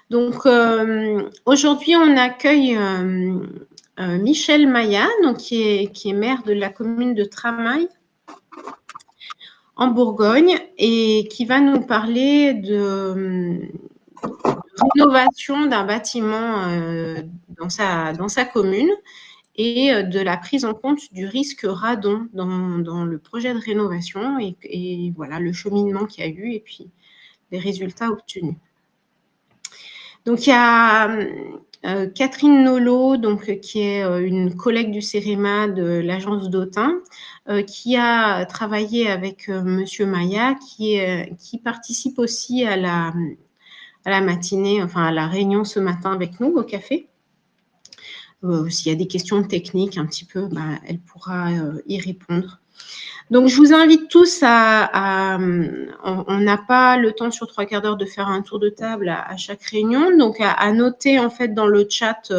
Donc, aujourd'hui, on accueille Michel Maya, donc, qui est maire de la commune de Tramail, en Bourgogne, et qui va nous parler de rénovation d'un bâtiment dans sa commune et de la prise en compte du risque radon dans le projet de rénovation et voilà le cheminement qu'il y a eu et puis les résultats obtenus. Donc, il y a Catherine Nolot, donc, qui est une collègue du CEREMA de l'agence d'Autun, qui a travaillé avec Monsieur Maya, qui participe aussi à la matinée, enfin à la réunion ce matin avec nous au café. S'il y a des questions techniques un petit peu, elle pourra y répondre. Donc, je vous invite tous on n'a pas le temps sur 3/4 d'heure de faire un tour de table à chaque réunion, donc à noter en fait dans le chat,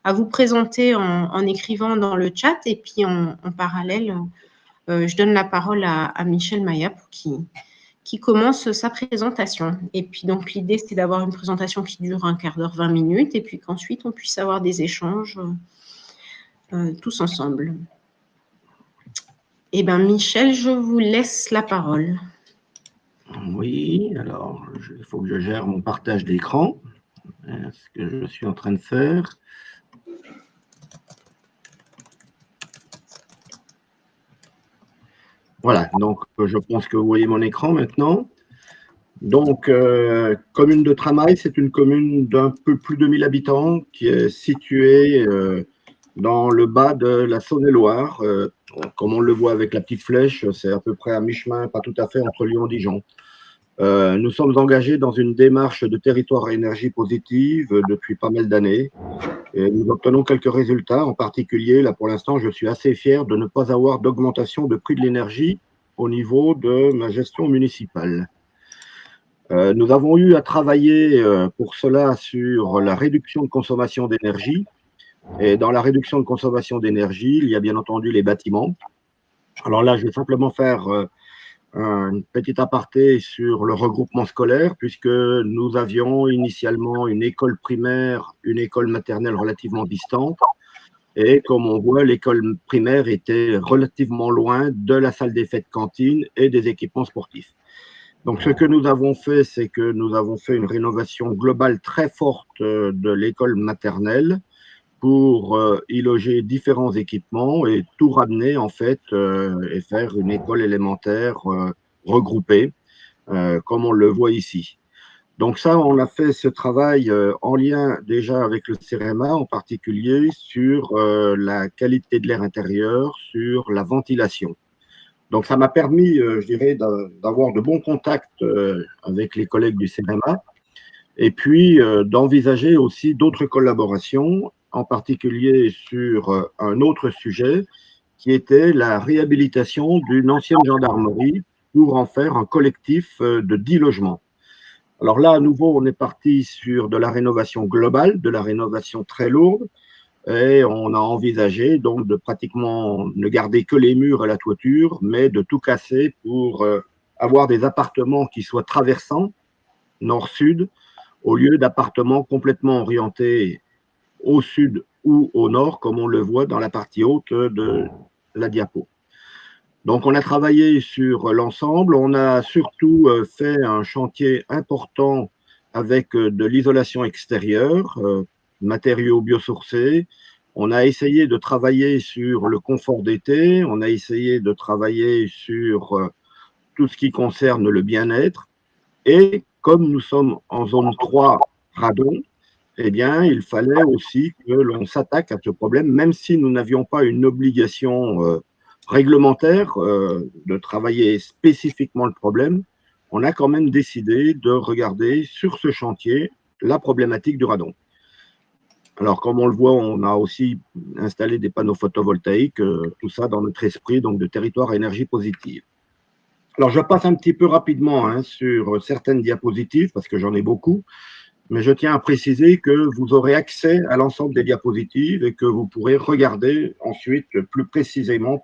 à vous présenter en écrivant dans le chat et puis en parallèle, je donne la parole à Michel Maya pour qui commence sa présentation. Et puis donc l'idée c'est d'avoir une présentation qui dure 1/4 d'heure, 20 minutes et puis qu'ensuite on puisse avoir des échanges tous ensemble. Eh bien, Michel, je vous laisse la parole. Oui, alors, il faut que je gère mon partage d'écran, ce que je suis en train de faire. Voilà, donc je pense que vous voyez mon écran maintenant. Donc, commune de Tramail, c'est une commune d'un peu plus de 1000 habitants qui est située dans le bas de la Saône-et-Loire. Comme on le voit avec la petite flèche, c'est à peu près à mi-chemin, pas tout à fait, entre Lyon et Dijon. Nous sommes engagés dans une démarche de territoire à énergie positive depuis pas mal d'années. Et nous obtenons quelques résultats. En particulier, là pour l'instant, je suis assez fier de ne pas avoir d'augmentation de prix de l'énergie au niveau de ma gestion municipale. Nous avons eu à travailler pour cela sur la réduction de consommation d'énergie. Et dans la réduction de consommation d'énergie, il y a bien entendu les bâtiments. Alors là, je vais simplement faire un petit aparté sur le regroupement scolaire, puisque nous avions initialement une école primaire, une école maternelle relativement distante. Et comme on voit, l'école primaire était relativement loin de la salle des fêtes cantine et des équipements sportifs. Donc, ce que nous avons fait, c'est que nous avons fait une rénovation globale très forte de l'école maternelle pour y loger différents équipements et tout ramener, en fait, et faire une école élémentaire regroupée, comme on le voit ici. Donc ça, on a fait ce travail en lien déjà avec le CEREMA, en particulier sur la qualité de l'air intérieur, sur la ventilation. Donc, ça m'a permis, je dirais, d'avoir de bons contacts avec les collègues du CEREMA et puis d'envisager aussi d'autres collaborations, en particulier sur un autre sujet qui était la réhabilitation d'une ancienne gendarmerie pour en faire un collectif de 10 logements. Alors là, à nouveau, on est parti sur de la rénovation globale, de la rénovation très lourde, et on a envisagé donc de pratiquement ne garder que les murs et la toiture, mais de tout casser pour avoir des appartements qui soient traversants, nord-sud, au lieu d'appartements complètement orientés au sud ou au nord, comme on le voit dans la partie haute de la diapo. Donc, on a travaillé sur l'ensemble. On a surtout fait un chantier important avec de l'isolation extérieure, matériaux biosourcés. On a essayé de travailler sur le confort d'été. On a essayé de travailler sur tout ce qui concerne le bien-être. Et comme nous sommes en zone 3 radon, eh bien, il fallait aussi que l'on s'attaque à ce problème, même si nous n'avions pas une obligation réglementaire de travailler spécifiquement le problème. On a quand même décidé de regarder sur ce chantier la problématique du radon. Alors, comme on le voit, on a aussi installé des panneaux photovoltaïques, tout ça dans notre esprit donc de territoire à énergie positive. Alors, je passe un petit peu rapidement sur certaines diapositives, parce que j'en ai beaucoup, mais je tiens à préciser que vous aurez accès à l'ensemble des diapositives et que vous pourrez regarder ensuite plus précisément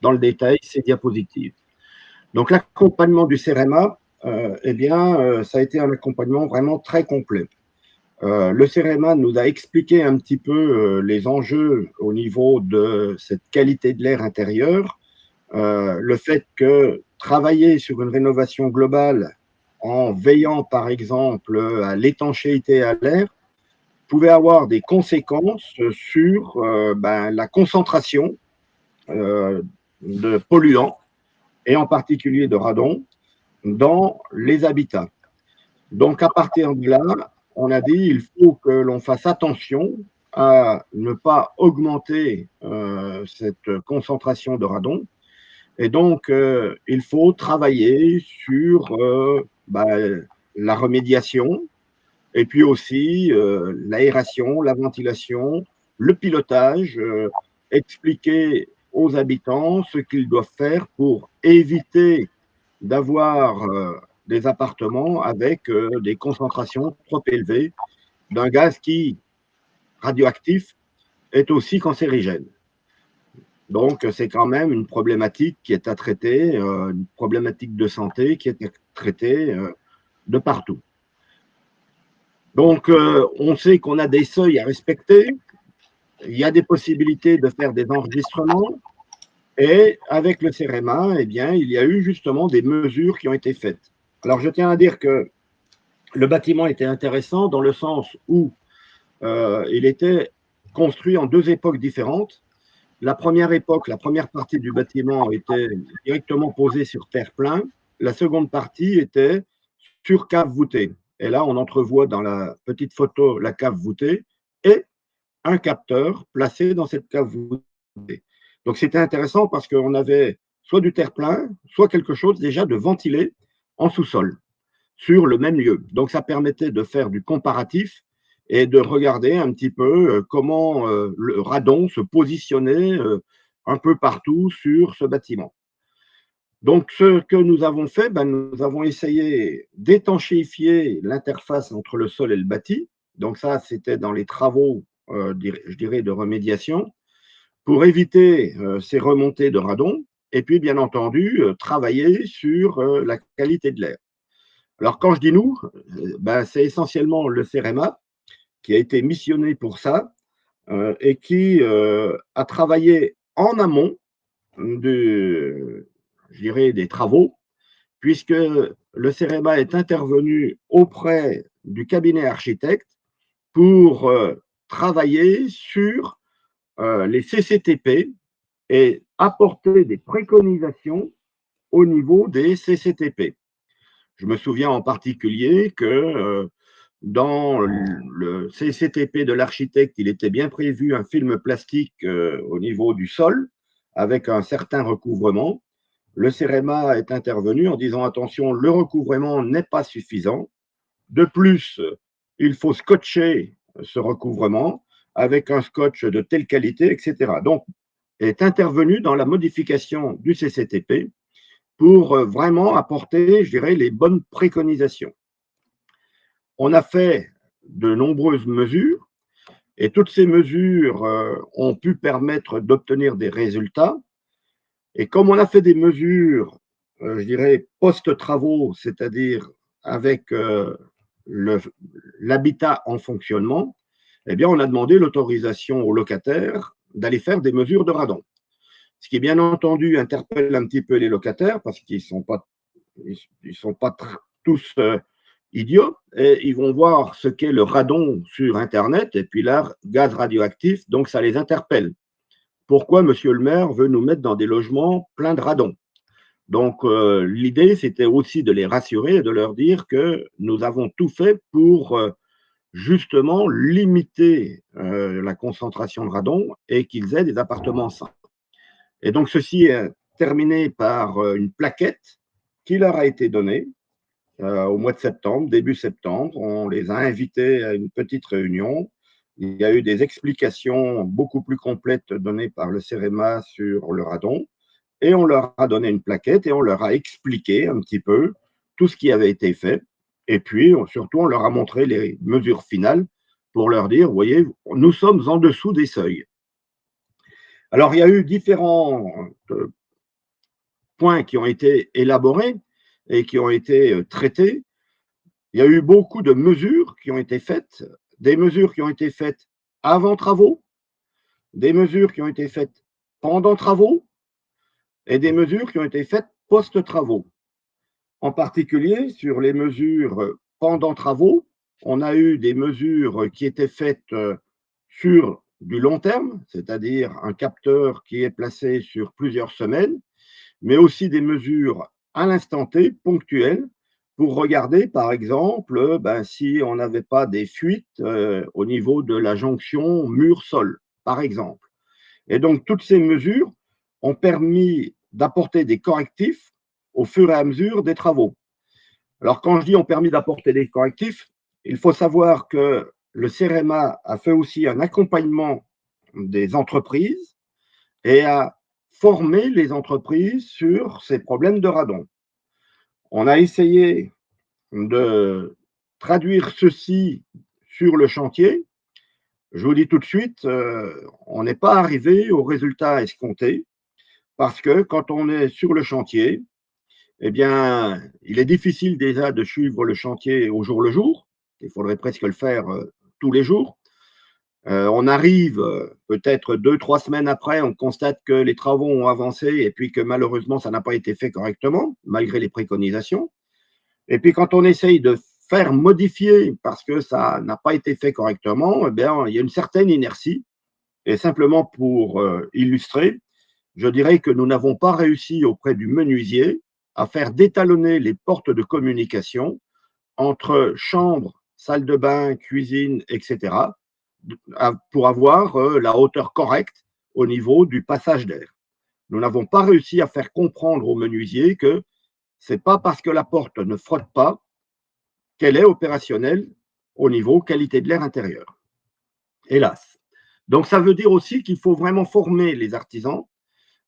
dans le détail ces diapositives. Donc l'accompagnement du CEREMA, ça a été un accompagnement vraiment très complet. Le CEREMA nous a expliqué un petit peu les enjeux au niveau de cette qualité de l'air intérieur, le fait que travailler sur une rénovation globale en veillant par exemple à l'étanchéité à l'air pouvait avoir des conséquences sur la concentration de polluants et en particulier de radon dans les habitats. Donc à partir de là, on a dit il faut que l'on fasse attention à ne pas augmenter cette concentration de radon. Et donc, il faut travailler sur la remédiation et puis aussi l'aération, la ventilation, le pilotage, expliquer aux habitants ce qu'ils doivent faire pour éviter d'avoir des appartements avec des concentrations trop élevées d'un gaz qui, radioactif, est aussi cancérigène. Donc, c'est quand même une problématique qui est à traiter, une problématique de santé qui est à traiter de partout. Donc, on sait qu'on a des seuils à respecter, il y a des possibilités de faire des enregistrements, et avec le CEREMA, eh bien, il y a eu justement des mesures qui ont été faites. Alors, je tiens à dire que le bâtiment était intéressant dans le sens où il était construit en deux époques différentes. La première époque, la première partie du bâtiment était directement posée sur terre-plein. La seconde partie était sur cave voûtée. Et là, on entrevoit dans la petite photo la cave voûtée et un capteur placé dans cette cave voûtée. Donc, c'était intéressant parce qu'on avait soit du terre-plein, soit quelque chose déjà de ventilé en sous-sol sur le même lieu. Donc, ça permettait de faire du comparatif et de regarder un petit peu comment le radon se positionnait un peu partout sur ce bâtiment. Donc, ce que nous avons fait, nous avons essayé d'étanchéifier l'interface entre le sol et le bâti. Donc, ça, c'était dans les travaux, je dirais, de remédiation, pour éviter ces remontées de radon et puis, bien entendu, travailler sur la qualité de l'air. Alors, quand je dis nous, c'est essentiellement le CEREMA qui a été missionné pour ça et qui a travaillé en amont je dirais, des travaux, puisque le CEREMA est intervenu auprès du cabinet architecte pour travailler sur les CCTP et apporter des préconisations au niveau des CCTP. Je me souviens en particulier que dans le CCTP de l'architecte, il était bien prévu un film plastique au niveau du sol avec un certain recouvrement. Le CEREMA est intervenu en disant attention, le recouvrement n'est pas suffisant. De plus, il faut scotcher ce recouvrement avec un scotch de telle qualité, etc. Donc, est intervenu dans la modification du CCTP pour vraiment apporter, je dirais, les bonnes préconisations. On a fait de nombreuses mesures et toutes ces mesures ont pu permettre d'obtenir des résultats. Et comme on a fait des mesures, je dirais, post-travaux, c'est-à-dire avec l'habitat en fonctionnement, eh bien, on a demandé l'autorisation aux locataires d'aller faire des mesures de radon. Ce qui, bien entendu, interpelle un petit peu les locataires parce qu'ils ne sont pas tous idiots et ils vont voir ce qu'est le radon sur Internet et puis là, gaz radioactif, donc ça les interpelle. Pourquoi monsieur le maire veut nous mettre dans des logements pleins de radon? Donc, l'idée, c'était aussi de les rassurer et de leur dire que nous avons tout fait pour justement limiter la concentration de radon et qu'ils aient des appartements sains. Et donc, ceci est terminé par une plaquette qui leur a été donnée au mois de septembre, début septembre. On les a invités à une petite réunion. Il y a eu des explications beaucoup plus complètes données par le CEREMA sur le radon. Et on leur a donné une plaquette et on leur a expliqué un petit peu tout ce qui avait été fait. Et puis, surtout, on leur a montré les mesures finales pour leur dire, vous voyez, nous sommes en dessous des seuils. Alors, il y a eu différentes points qui ont été élaborés et qui ont été traités. Il y a eu beaucoup de mesures qui ont été faites, des mesures qui ont été faites avant travaux, des mesures qui ont été faites pendant travaux et des mesures qui ont été faites post-travaux. En particulier, sur les mesures pendant travaux, on a eu des mesures qui étaient faites sur du long terme, c'est-à-dire un capteur qui est placé sur plusieurs semaines, mais aussi des mesures à l'instant T, ponctuelles, pour regarder, par exemple, si on n'avait pas des fuites au niveau de la jonction mur-sol, par exemple. Et donc, toutes ces mesures ont permis d'apporter des correctifs au fur et à mesure des travaux. Alors, quand je dis ont permis d'apporter des correctifs, il faut savoir que le CEREMA a fait aussi un accompagnement des entreprises et a formé les entreprises sur ces problèmes de radon. On a essayé de traduire ceci sur le chantier. Je vous dis tout de suite, on n'est pas arrivé au résultat escompté parce que quand on est sur le chantier, eh bien, il est difficile déjà de suivre le chantier au jour le jour. Il faudrait presque le faire tous les jours. On arrive peut-être 2-3 semaines après, on constate que les travaux ont avancé et puis que malheureusement, ça n'a pas été fait correctement, malgré les préconisations. Et puis quand on essaye de faire modifier parce que ça n'a pas été fait correctement, eh bien, il y a une certaine inertie. Et simplement pour illustrer, je dirais que nous n'avons pas réussi auprès du menuisier à faire détalonner les portes de communication entre chambre, salle de bain, cuisine, etc., pour avoir la hauteur correcte au niveau du passage d'air. Nous n'avons pas réussi à faire comprendre au menuisier que ce n'est pas parce que la porte ne frotte pas qu'elle est opérationnelle au niveau qualité de l'air intérieur. Hélas. Donc, ça veut dire aussi qu'il faut vraiment former les artisans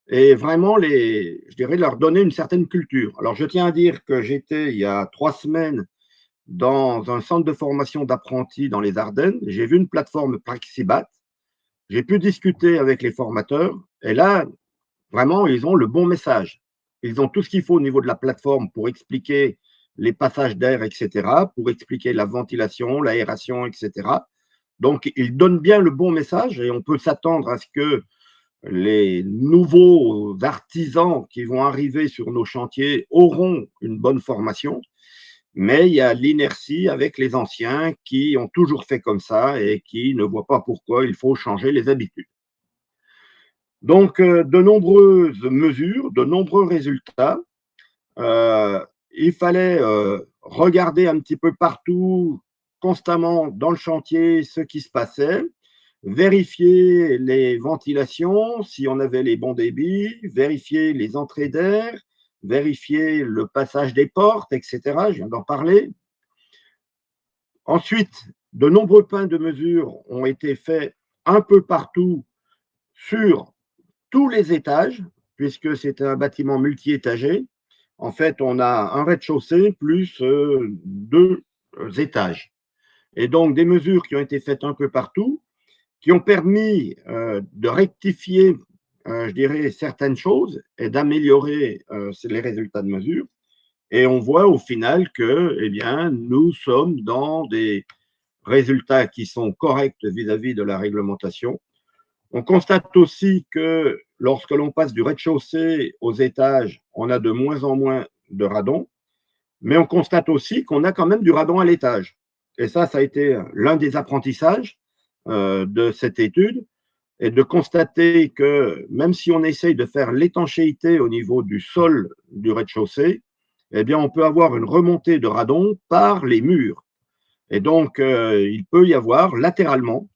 et vraiment je dirais, leur donner une certaine culture. Alors, je tiens à dire que j'étais il y a 3 semaines dans un centre de formation d'apprentis dans les Ardennes. J'ai vu une plateforme Praxibat. J'ai pu discuter avec les formateurs et là, vraiment, ils ont le bon message. Ils ont tout ce qu'il faut au niveau de la plateforme pour expliquer les passages d'air, etc., pour expliquer la ventilation, l'aération, etc. Donc, ils donnent bien le bon message et on peut s'attendre à ce que les nouveaux artisans qui vont arriver sur nos chantiers auront une bonne formation, mais il y a l'inertie avec les anciens qui ont toujours fait comme ça et qui ne voient pas pourquoi il faut changer les habitudes. Donc, de nombreuses mesures, de nombreux résultats. Il fallait regarder un petit peu partout, constamment dans le chantier, ce qui se passait, vérifier les ventilations, si on avait les bons débits, vérifier les entrées d'air, vérifier le passage des portes, etc. Je viens d'en parler. Ensuite, de nombreux points de mesure ont été faits un peu partout sur tous les étages, puisque c'est un bâtiment multi-étagé. En fait, on a un rez-de-chaussée plus 2 étages. Et donc, des mesures qui ont été faites un peu partout, qui ont permis de rectifier, je dirais, certaines choses et d'améliorer les résultats de mesure. Et on voit au final que, eh bien, nous sommes dans des résultats qui sont corrects vis-à-vis de la réglementation. On constate aussi que lorsque l'on passe du rez-de-chaussée aux étages, on a de moins en moins de radon, mais on constate aussi qu'on a quand même du radon à l'étage. Et ça a été l'un des apprentissages de cette étude, et de constater que même si on essaye de faire l'étanchéité au niveau du sol du rez-de-chaussée, eh bien, on peut avoir une remontée de radon par les murs. Et donc, il peut y avoir latéralement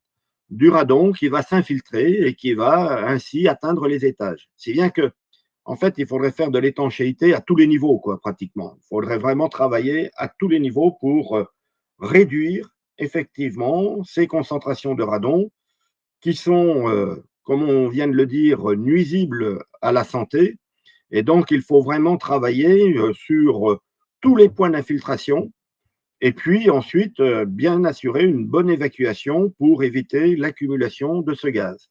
du radon qui va s'infiltrer et qui va ainsi atteindre les étages. Si bien que, en fait, il faudrait faire de l'étanchéité à tous les niveaux, quoi, pratiquement. Il faudrait vraiment travailler à tous les niveaux pour réduire effectivement ces concentrations de radon qui sont, comme on vient de le dire, nuisibles à la santé. Et donc, il faut vraiment travailler sur tous les points d'infiltration et puis ensuite, bien assurer une bonne évacuation pour éviter l'accumulation de ce gaz.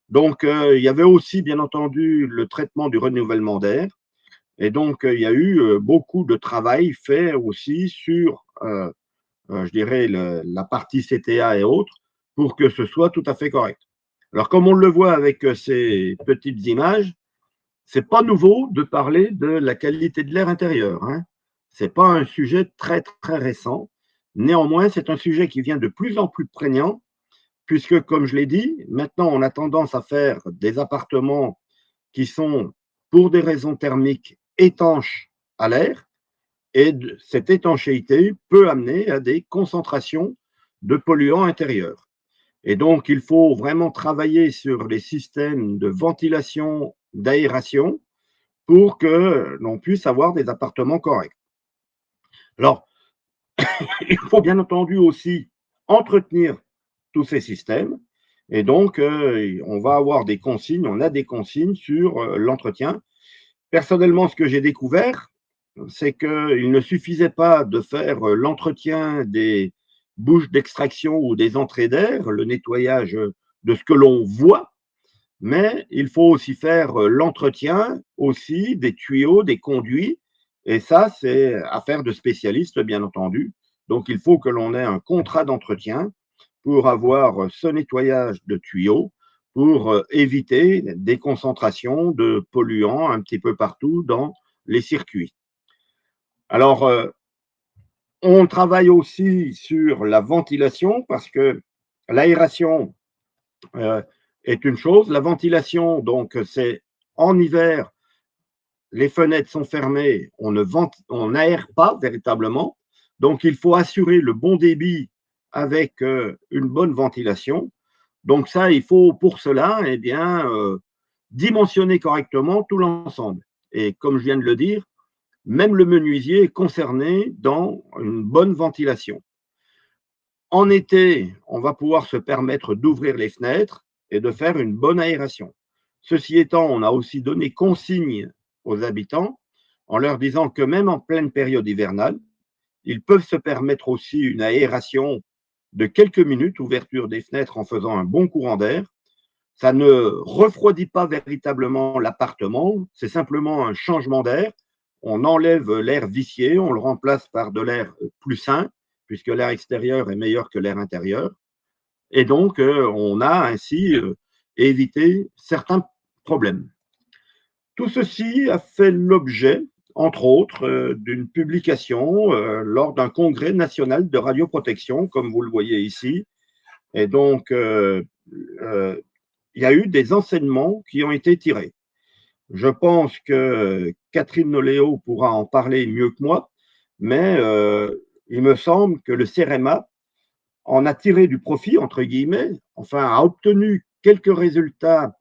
Donc, il y avait aussi, bien entendu, le traitement du renouvellement d'air. Et donc, il y a eu beaucoup de travail fait aussi sur, je dirais, la partie CTA et autres, pour que ce soit tout à fait correct. Alors, comme on le voit avec ces petites images, c'est pas nouveau de parler de la qualité de l'air intérieur, hein. C'est pas un sujet très, très récent. Néanmoins, c'est un sujet qui vient de plus en plus prégnant, puisque, comme je l'ai dit, maintenant, on a tendance à faire des appartements qui sont, pour des raisons thermiques, étanches à l'air, et cette étanchéité peut amener à des concentrations de polluants intérieurs. Et donc, il faut vraiment travailler sur les systèmes de ventilation, d'aération, pour que l'on puisse avoir des appartements corrects. Alors, il faut bien entendu aussi entretenir tous ces systèmes. Et donc, on va avoir des consignes, on a des consignes sur l'entretien. Personnellement, ce que j'ai découvert, c'est qu'il ne suffisait pas de faire l'entretien des bouches d'extraction ou des entrées d'air, le nettoyage de ce que l'on voit, mais il faut aussi faire l'entretien aussi des tuyaux, des conduits, et ça, c'est affaire de spécialistes, bien entendu. Donc, il faut que l'on ait un contrat d'entretien pour avoir ce nettoyage de tuyaux, pour éviter des concentrations de polluants un petit peu partout dans les circuits. Alors, on travaille aussi sur la ventilation parce que l'aération est une chose. La ventilation, donc, c'est en hiver, les fenêtres sont fermées, on n'aère pas véritablement. Donc, il faut assurer le bon débit avec une bonne ventilation. Donc, ça, il faut pour cela, eh bien, dimensionner correctement tout l'ensemble. Et comme je viens de le dire, même le menuisier est concerné dans une bonne ventilation. En été, on va pouvoir se permettre d'ouvrir les fenêtres et de faire une bonne aération. Ceci étant, on a aussi donné consigne aux habitants en leur disant que même en pleine période hivernale, ils peuvent se permettre aussi une aération de quelques minutes, ouverture des fenêtres en faisant un bon courant d'air. Ça ne refroidit pas véritablement l'appartement, c'est simplement un changement d'air. On enlève l'air vicié, on le remplace par de l'air plus sain, puisque l'air extérieur est meilleur que l'air intérieur. Et donc, on a ainsi évité certains problèmes. Tout ceci a fait l'objet, entre autres, d'une publication lors d'un congrès national de radioprotection, comme vous le voyez ici. Et donc, il y a eu des enseignements qui ont été tirés. Je pense que Catherine Noléo pourra en parler mieux que moi, mais il me semble que le CEREMA en a tiré du profit, entre guillemets, enfin a obtenu quelques résultats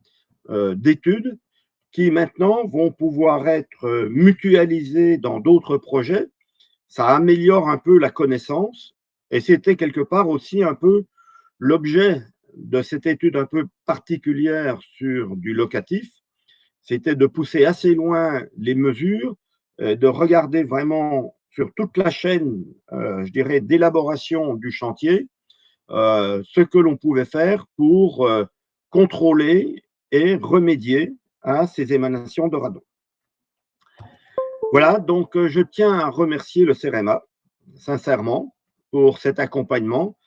d'études qui maintenant vont pouvoir être mutualisés dans d'autres projets. Ça améliore un peu la connaissance et c'était quelque part aussi un peu l'objet de cette étude un peu particulière sur du locatif, c'était de pousser assez loin les mesures, de regarder vraiment sur toute la chaîne, je dirais, d'élaboration du chantier, ce que l'on pouvait faire pour contrôler et remédier à ces émanations de radon. Voilà, donc je tiens à remercier le CEREMA, sincèrement, pour cet accompagnement.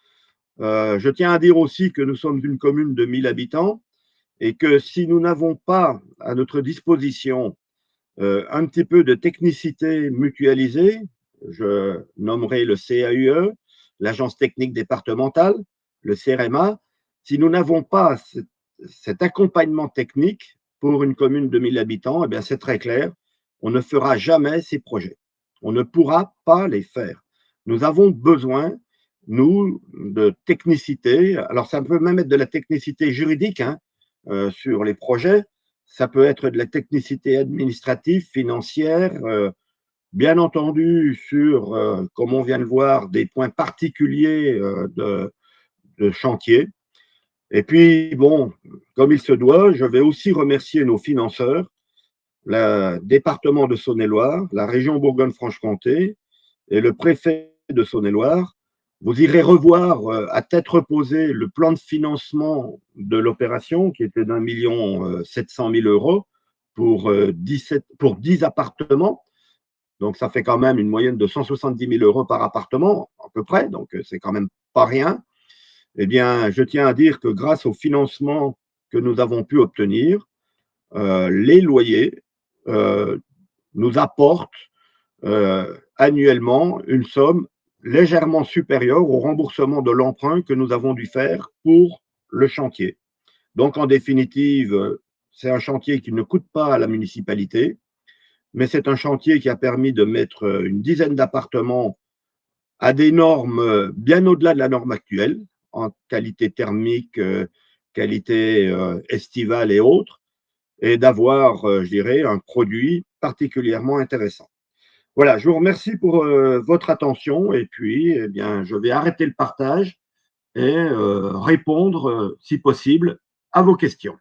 Je tiens à dire aussi que nous sommes une commune de 1000 habitants et que si nous n'avons pas à notre disposition un petit peu de technicité mutualisée, je nommerai le CAUE, l'Agence technique départementale, le CEREMA, si nous n'avons pas cet accompagnement technique pour une commune de 1000 habitants, eh bien c'est très clair, on ne fera jamais ces projets. On ne pourra pas les faire. Nous avons besoin, nous, de technicité. Alors, ça peut même être de la technicité juridique hein, sur les projets. Ça peut être de la technicité administrative, financière, bien entendu sur, comme on vient de voir, des points particuliers de chantier. Et puis, bon, comme il se doit, je vais aussi remercier nos financeurs, le département de Saône-et-Loire, la région Bourgogne-Franche-Comté et le préfet de Saône-et-Loire. Vous irez revoir à tête reposée le plan de financement de l'opération qui était d'1 700 000 €. pour 10 appartements. Donc, ça fait quand même une moyenne de 170 000 € par appartement, à peu près. Donc, c'est quand même pas rien. Eh bien, je tiens à dire que grâce au financement que nous avons pu obtenir, les loyers nous apportent annuellement une somme légèrement supérieure au remboursement de l'emprunt que nous avons dû faire pour le chantier. Donc, en définitive, c'est un chantier qui ne coûte pas à la municipalité, mais c'est un chantier qui a permis de mettre une dizaine d'appartements à des normes bien au-delà de la norme actuelle, en qualité thermique, qualité estivale et autres, et d'avoir, je dirais, un produit particulièrement intéressant. Voilà, je vous remercie pour votre attention et puis, eh bien, je vais arrêter le partage et répondre, si possible, à vos questions.